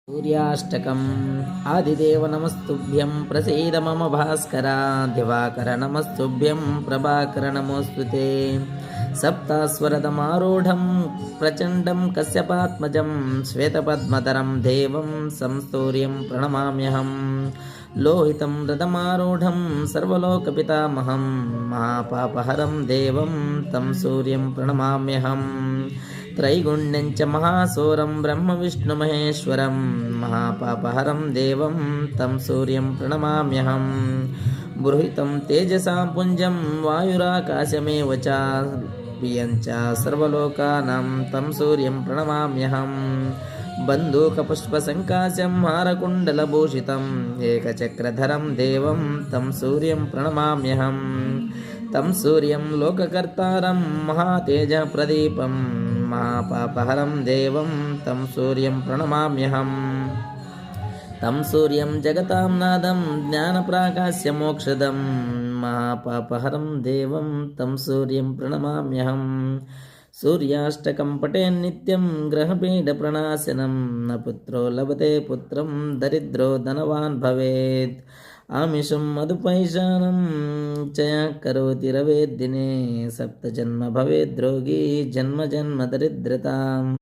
सूर्याष्टकम् आदिदेव नमस्तुभ्यं प्रसीद मम भास्करा दिवाकर नमस्तुभ्यं प्रभाकर नमोऽस्तु ते सप्तास्वरदमारूढं प्रचण्डं कश्यपात्मजं श्वेतपद्मधरं देवं संस्तूर्यं प्रणमाम्यहं लोहितं रथमारूढं सर्वलोकपितामहं महापापहरं देवं तं सूर्यं प्रणमाम्यहम् त्रैगुण्यं च महासूरं ब्रह्मविष्णुमहेश्वरं महापापहरं देवं तं सूर्यं प्रणमाम्यहं बृहितं तेजसां पुञ्जं वायुराकाशमेव च प्रियं च सर्वलोकानां तं सूर्यं प्रणमाम्यहं बन्धूकपुष्पसङ्काशं हारकुण्डलभूषितम् एकचक्रधरं देवं तं सूर्यं प्रणमाम्यहं तं सूर्यं लोककर्तारं महातेजप्रदीपं महापापहरं देवं तं सूर्यं प्रणमाम्यहं तं सूर्यं जगतां नादं ज्ञानप्राकाश्यमोक्षदं महापापहरं देवं तं सूर्यं प्रणमाम्यहं सूर्याष्टकं पठेन्नित्यं ग्रहपीडप्रणाशनं न पुत्रो लभते पुत्रं दरिद्रो धनवान् भवेत् आमिषं मधुपैशानं च करोति रवेद्दिने सप्तजन्म भवेद्रोगी जन्म जन्म दरिद्रताम्।